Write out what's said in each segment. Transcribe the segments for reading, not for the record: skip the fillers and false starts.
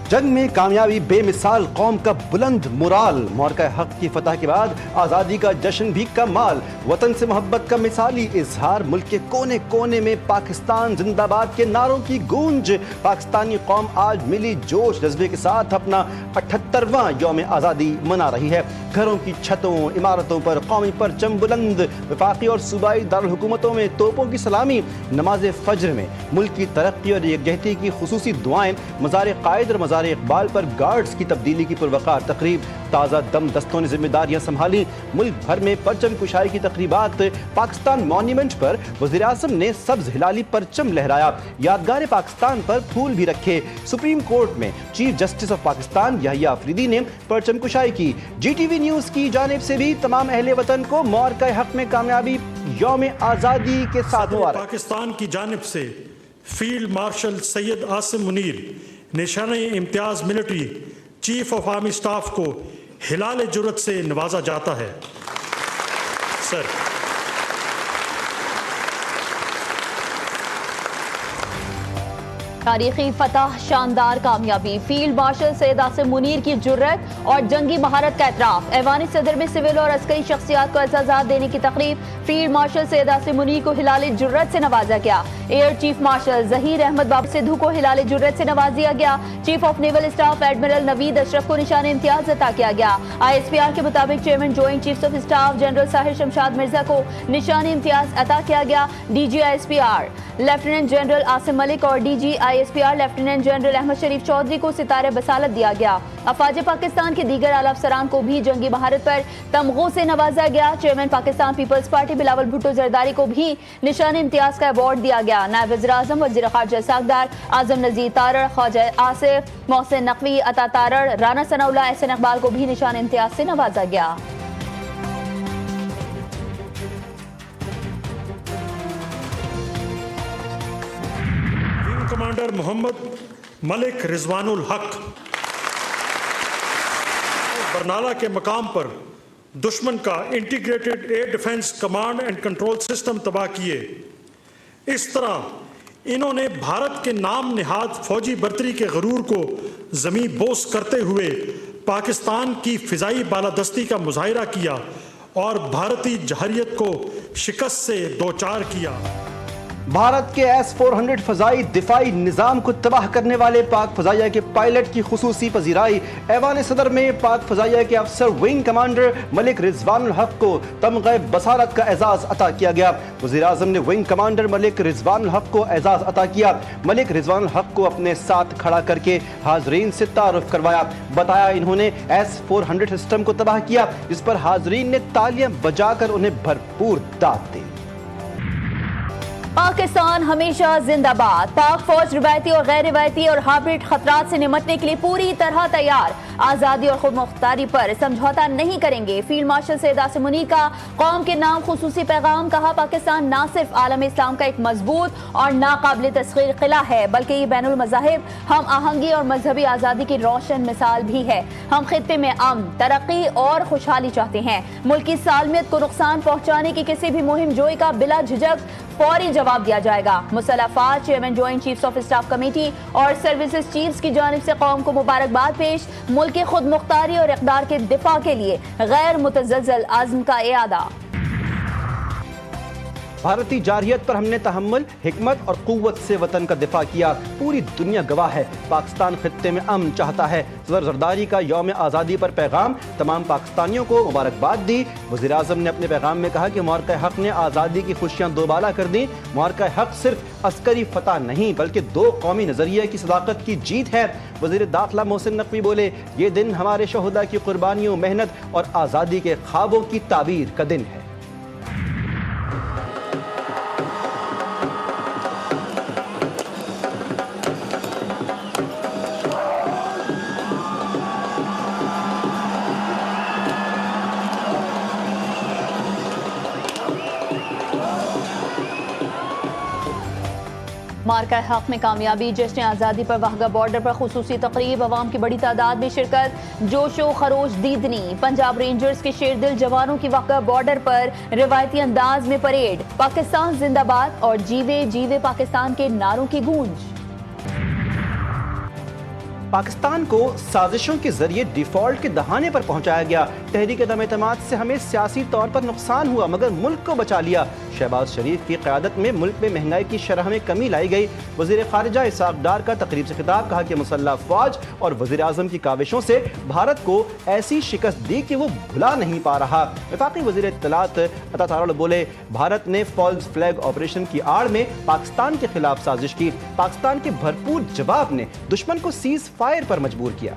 جنگ میں کامیابی بے مثال، قوم کا بلند مرال، مورکہ حق کی فتح کے بعد آزادی کا جشن بھی کمال، وطن سے محبت کا مثالی اظہار، ملک کے کونے کونے میں پاکستان زندہ باد کے نعروں کی گونج، پاکستانی قوم آج ملی جوش جذبے کے ساتھ اپنا 78واں یوم آزادی منا رہی ہے۔ گھروں کی چھتوں، عمارتوں پر قومی پرچم بلند، وفاقی اور صوبائی دارالحکومتوں میں توپوں کی سلامی، نماز فجر میں ملک کی ترقی اور یکجہتی کی خصوصی دعائیں، مزار قائد اور مزار اقبال پر گارڈز کی تبدیلی کی پروقار تقریب، تازہ دم دستوں نے ذمہ داریاں سنبھالی، ملک بھر میں پرچم کشائی کی تقریبات، پاکستان مونیومنٹ پر وزیر اعظم نے سبز ہلالی پرچم لہرایا، یادگار پاکستان پر پھول بھی رکھے، سپریم کورٹ میں چیف جسٹس آف پاکستان یحییٰ آفریدی نے پرچم کشائی کی۔ جی ٹی وی نیوز کی جانب سے بھی تمام اہل وطن کو مورکہ حق میں کامیابی یوم آزادی کے ساتھ مبارک۔ پاکستان کی جانب سے field marshal Syed Asim Munir نشانِ Imtiaz military chief of army staff کو ہلال جرت سے نوازا جاتا ہے۔ سر تاریخی فتح، شاندار کامیابی، فیلڈ مارشل سید عاصم منیر کی جرت اور جنگی مہارت کا اعتراف، ایوان صدر میں سول اور عسکری شخصیات کو اعزازات دینے کی تقریب، فیلڈ مارشل سید عاصم منیر کو ہلال جرت سے نوازا گیا، air chief marshal Zaheer Ahmed Babar Sidhu کو ہلال جرت سے نواز دیا گیا، chief of naval staff admiral Naveed Ashraf کو نشان امتیاز عطا کیا گیا، آئی ایس پی آر کے مطابق chairman joint chiefs of staff general Sahir Shamshad Mirza کو نشان امتیاز عطا کیا گیا، D G I S P R lieutenant general Asim Malik اور D G I S P R lieutenant general Ahmed Sharif Chaudhry کو ستارہ بسالت دیا گیا، افواج پاکستان کے دیگر اعلیٰ افسران کو بھی جنگی مہارت پر تمغوں سے نوازا گیا، چیئرمین پاکستان پیپلز پارٹی بلاول بھٹو زرداری کو بھی نشان امتیاز کا ایوارڈ دیا گیا، نائب وزیر اعظم وزیر خارجہ ساکھدار اعظم نذیر تارڑ، خواجہ آصف محسن نقوی عطا تارڑ، رانا ثناء اللہ احسن اقبال کو بھی نشان امتیاز سے نوازا گیا۔ کمانڈر محمد ملک رضوان الحق برنالہ کے مقام پر دشمن کا integrated air defence command and control system تباہ کیے۔ اس طرح انہوں نے بھارت کے نام نہاد فوجی برتری کے غرور کو زمیں بوس کرتے ہوئے پاکستان کی فضائی بالادستی کا مظاہرہ کیا اور بھارتی جوہریت کو شکست سے دوچار کیا۔ بھارت کے S-400 فضائی دفاعی نظام کو تباہ کرنے والے پاک فضائیہ کے پائلٹ کی خصوصی پذیرائی، ایوان صدر میں پاک فضائیہ کے افسر ونگ کمانڈر ملک رضوان الحق کو تمغہ بصارت کا اعزاز عطا کیا گیا۔ وزیر اعظم نے ونگ کمانڈر ملک رضوان الحق کو اعزاز عطا کیا، ملک رضوان الحق کو اپنے ساتھ کھڑا کر کے حاضرین سے تعارف کروایا، بتایا انہوں نے S-400 سسٹم کو تباہ کیا، جس پر حاضرین نے تالیاں بجا کر انہیں بھرپور داد دی۔ پاکستان ہمیشہ زندہ باد، پاک فوج روایتی اور غیر روایتی اور ہائبرڈ خطرات سے نمٹنے کے لیے پوری طرح تیار، آزادی اور خود مختاری پر سمجھوتا نہیں کریں گے، فیلڈ مارشل سید عاصم منیر کا قوم کے نام خصوصی پیغام، کہا پاکستان نہ صرف عالم اسلام کا ایک مضبوط اور ناقابل تسخیر قلعہ ہے بلکہ یہ بین المذاہب ہم آہنگی اور مذہبی آزادی کی روشن مثال بھی ہے۔ ہم خطے میں امن، ترقی اور خوشحالی چاہتے ہیں، ملک کی سالمیت کو نقصان پہنچانے کی کسی بھی مہم جوئی کا بلا جھجک فوری جواب دیا جائے گا۔ مسلح افواج chairman joint chiefs of staff committee اور سروسز چیفز کی جانب سے قوم کو مبارکباد پیش، ملک کی خود مختاری اور اقدار کے دفاع کے لیے غیر متزلزل عزم کا اعادہ۔ بھارتی جارحیت پر ہم نے تحمل، حکمت اور قوت سے وطن کا دفاع کیا، پوری دنیا گواہ ہے، پاکستان خطے میں امن چاہتا ہے۔ صدر زرداری کا یوم آزادی پر پیغام، تمام پاکستانیوں کو مبارکباد دی۔ وزیر اعظم نے اپنے پیغام میں کہا کہ مورکہ حق نے آزادی کی خوشیاں دوبالا کر دیں، مورکہ حق صرف عسکری فتح نہیں بلکہ دو قومی نظریے کی صداقت کی جیت ہے۔ وزیر داخلہ محسن نقوی بولے، یہ دن ہمارے شہداء کی قربانیوں، محنت اور آزادی کے خوابوں کی تعبیر کا دن ہے۔ مارکہ حق میں کامیابی، جشن آزادی پر واہگہ بارڈر پر خصوصی تقریب، عوام کی بڑی تعداد میں شرکت، جوش و خروش دیدنی، پنجاب رینجرز کے شیر دل جوانوں کی واہگہ بارڈر پر روایتی انداز میں پریڈ، پاکستان زندہ باد اور جیوے جیوے پاکستان کے نعروں کی گونج۔ پاکستان کو سازشوں کے ذریعے ڈیفالٹ کے دہانے پر پہنچایا گیا. تحریک عدم اعتماد سے ہمیں سیاسی طور پر نقصان ہوا مگر ملک کو بچا لیا. شہباز شریف کی قیادت میں ملک میں مہنگائی کی شرح میں کمی لائی گئی. وزیر خارجہ اسحاق ڈار کا تقریب سے خطاب, کہا کہ مسلح افواج اور وزیر اعظم کی کاوشوں سے بھارت کو ایسی شکست دی کہ وہ بھلا نہیں پا رہا. وفاقی وزیر اطلاعات عطا تارڑ بولے, بھارت نے فالز فلیگ آپریشن کی آڑ میں پاکستان کے خلاف سازش کی. پاکستان کے بھرپور جواب نے دشمن کو سیز فائر پر مجبور کیا.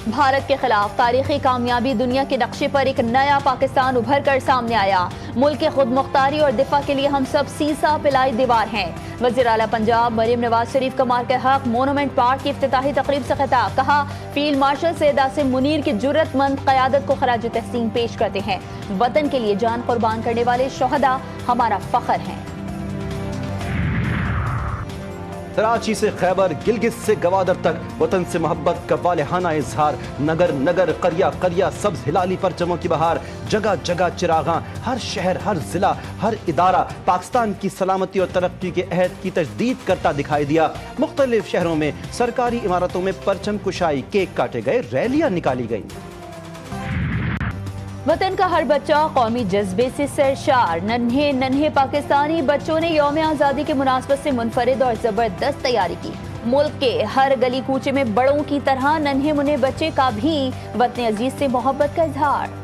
بھارت کے خلاف تاریخی کامیابی, دنیا کے نقشے پر ایک نیا پاکستان ابھر کر سامنے آیا. ملک کے خود مختاری اور دفاع کے لیے ہم سب سیسا پلائی دیوار ہیں. وزیر اعلیٰ پنجاب مریم نواز شریف کا مارکہ حق مونومنٹ پارک کی افتتاحی تقریب سے خطاب, کہا فیلڈ مارشل سید عاصم منیر کی جرأت مند قیادت کو خراج تحسین پیش کرتے ہیں. وطن کے لیے جان قربان کرنے والے شہداء ہمارا فخر ہیں. کراچی سے خیبر, گلگت سے گوادر تک وطن سے محبت کا والہانہ اظہار. نگر نگر قریہ قریہ سبز ہلالی پرچموں کی بہار. جگہ جگہ چراغاں, ہر شہر ہر ضلع ہر ادارہ پاکستان کی سلامتی اور ترقی کے عہد کی تجدید کرتا دکھائی دیا. مختلف شہروں میں سرکاری عمارتوں میں پرچم کشائی, کیک کاٹے گئے, ریلیاں نکالی گئیں. وطن کا ہر بچہ قومی جذبے سے سرشار. ننھے ننھے پاکستانی بچوں نے یوم آزادی کے مناسبت سے منفرد اور زبردست تیاری کی. ملک کے ہر گلی کوچے میں بڑوں کی طرح ننھے منھے بچے کا بھی وطن عزیز سے محبت کا اظہار.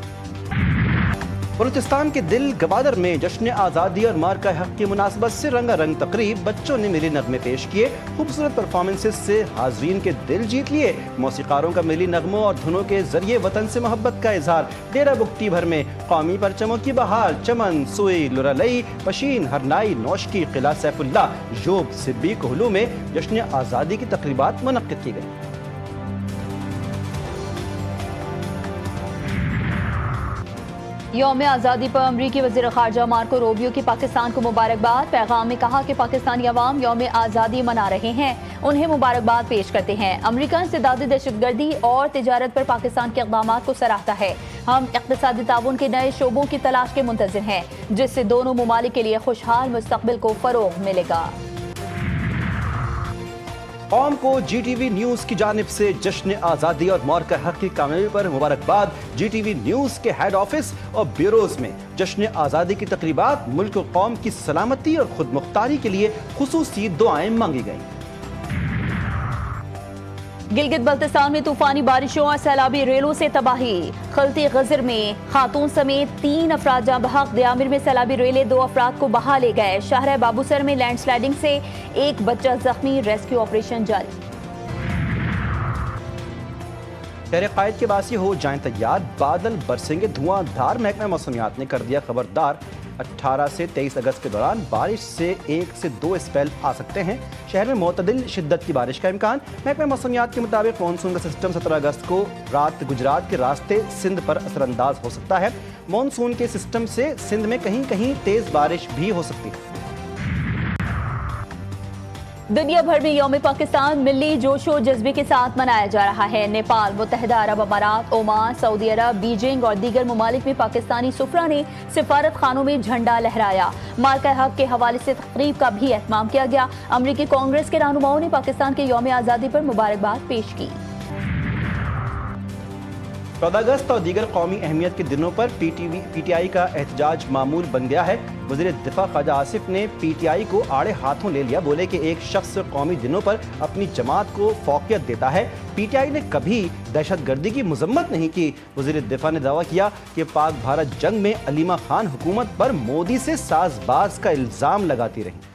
بلوچستان کے دل گوادر میں جشن آزادی اور مارکہ حق کی مناسبت سے رنگا رنگ تقریب. بچوں نے ملی نغمے پیش کیے, خوبصورت پرفارمنسز سے حاضرین کے دل جیت لیے. موسیقاروں کا ملی نغموں اور دھنوں کے ذریعے وطن سے محبت کا اظہار. ڈیرہ بگٹی بھر میں قومی پرچموں کی بہار. چمن, سوئی, لرالئی, پشین, ہرنائی, نوشکی, قلعہ سیف اللہ, ژوب, سبی, کوہلو میں جشن آزادی کی تقریبات منعقد کی گئی. یوم آزادی پر امریکی وزیر خارجہ مارکو روبیو کی پاکستان کو مبارکباد. پیغام میں کہا کہ پاکستانی عوام یوم آزادی منا رہے ہیں, انہیں مبارکباد پیش کرتے ہیں. امریکہ انسداد دہشت گردی اور تجارت پر پاکستان کے اقدامات کو سراہتا ہے. ہم اقتصادی تعاون کے نئے شعبوں کی تلاش کے منتظر ہیں جس سے دونوں ممالک کے لیے خوشحال مستقبل کو فروغ ملے گا. قوم کو جی ٹی وی نیوز کی جانب سے جشن آزادی اور مارکہ حق کی کامیابی پر مبارکباد. جی ٹی وی نیوز کے ہیڈ آفس اور بیوروز میں جشن آزادی کی تقریبات. ملک و قوم کی سلامتی اور خود مختاری کے لیے خصوصی دعائیں مانگی گئیں. گلگت بلتستان میں طوفانی بارشوں اور سیلابی ریلوں سے تباہی. خلطی غزر میں خاتون سمیت 3 افراد جاں بحق. دیامر میں سیلابی ریلیں 2 افراد کو بہا لے گئے. شہر بابوسر میں لینڈ سلائیڈنگ سے 1 بچہ زخمی. ریسکیو آپریشن جاری. شہر قائد کے باسی ہو جائیں تیار, بادل برسیں گے دھواں دھار. محکمہ موسمیات نے کر دیا خبردار, 18 سے 23 اگست کے دوران بارش سے 1 سے 2 اسپیل آ سکتے ہیں. شہر میں معتدل شدت کی بارش کا امکان. محکمہ موسمیات کے مطابق مانسون کا سسٹم 17 اگست کو رات گجرات کے راستے سندھ پر اثر انداز ہو سکتا ہے. مانسون کے سسٹم سے سندھ میں کہیں کہیں تیز بارش بھی ہو سکتی ہے. دنیا بھر میں یوم پاکستان ملی جوش و جذبے کے ساتھ منایا جا رہا ہے. نیپال, متحدہ عرب امارات, عمان, سعودی عرب, بیجنگ اور دیگر ممالک میں پاکستانی سفراء نے سفارت خانوں میں جھنڈا لہرایا. مارکہ حق کے حوالے سے تقریب کا بھی اہتمام کیا گیا. امریکی کانگریس کے رہنماؤں نے پاکستان کے یوم آزادی پر مبارکباد پیش کی. 14 اگست اور دیگر قومی اہمیت کے دنوں پر پی ٹی آئی کا احتجاج معمول بن گیا ہے. وزیر دفاع خواجہ آصف نے پی ٹی آئی کو آڑے ہاتھوں لے لیا. بولے کہ ایک شخص قومی دنوں پر اپنی جماعت کو فوقیت دیتا ہے. پی ٹی آئی نے کبھی دہشت گردی کی مذمت نہیں کی. وزیر دفاع نے دعویٰ کیا کہ پاک بھارت جنگ میں علیمہ خان حکومت پر مودی سے ساز باز کا الزام لگاتی رہی.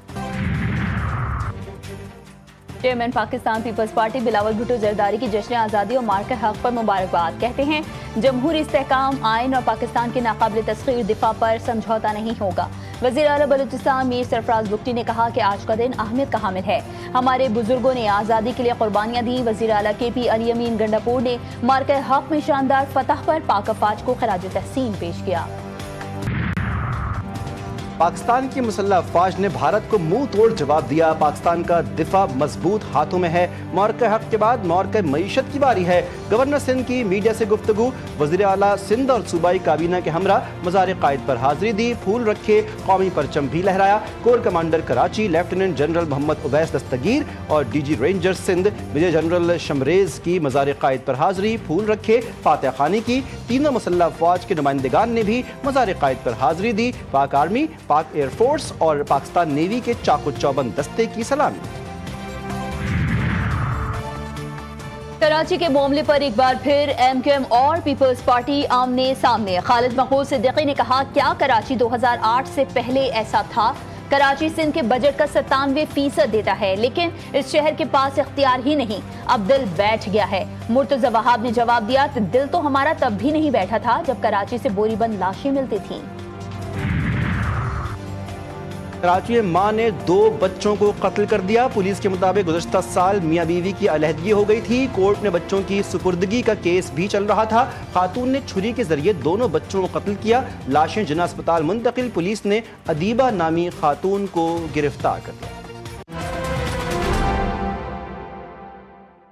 چیئرمین پاکستان پیپلز پارٹی بلاول بھٹو زرداری کی جشن آزادی اور مارکہ حق پر مبارکباد. کہتے ہیں جمہوری استحکام, آئین اور پاکستان کے ناقابل تسخیر دفاع پر سمجھوتا نہیں ہوگا. وزیر اعلیٰ بلوچستان میر سرفراز بگٹی نے کہا کہ آج کا دن اہمیت کا حامل ہے. ہمارے بزرگوں نے آزادی کے لیے قربانیاں دی. وزیر اعلیٰ کے پی علی امین گنڈاپور نے مارکہ حق میں شاندار فتح پر پاک افواج کو خراج تحسین پیش کیا. پاکستان کی مسلح افواج نے بھارت کو منہ توڑ جواب دیا، پاکستان کا دفاع مضبوط ہاتھوں میں ہے۔ معرکہ حق کے بعد معرکہ معیشت کی باری ہے۔ گورنر سندھ کی میڈیا سے گفتگو، وزیر اعلیٰ سندھ اور صوبائی کابینہ کے ہمراہ مزار قائد پر حاضری دی، پھول رکھے، قومی پرچم بھی لہرایا۔ Corps commander Karachi lieutenant general Muhammad Owais Dastgir اور D G ranger Sindh major general Shamraiz کی مزار قائد پر حاضری، پھول رکھے، فاتح خوانی کی۔ تینوں مسلح افواج کے نمائندگان نے بھی مزار قائد پر حاضری دی، پاک آرمی، پاک ایئر فورس اور پاکستان نیوی کے چاق و چوبند دستے کی سلامی۔ کراچی کے معاملے پر ایک بار پھر ایم کیو ایم اور پیپلز پارٹی آمنے سامنے۔ خالد محمود صدیقی نے کہا، کیا کراچی 2008 سے پہلے ایسا تھا؟ کراچی سندھ کے بجٹ کا 97% دیتا ہے، لیکن اس شہر کے پاس اختیار ہی نہیں، اب دل بیٹھ گیا ہے۔ مرتضی وہاب نے جواب دیا، دل تو ہمارا تب بھی نہیں بیٹھا تھا جب کراچی سے بوری بند لاشیں ملتی تھیں۔ کراچی میں ماں نے 2 بچوں کو قتل کر دیا۔ پولیس کے مطابق گزشتہ سال میاں بیوی کی علیحدگی ہو گئی تھی۔ کورٹ میں بچوں کی سپردگی کا کیس بھی چل رہا تھا۔ خاتون نے چھری کے ذریعے دونوں بچوں کو قتل کیا، لاشیں جناح اسپتال منتقل۔ پولیس نے ادیبہ نامی خاتون کو گرفتار کر لیا۔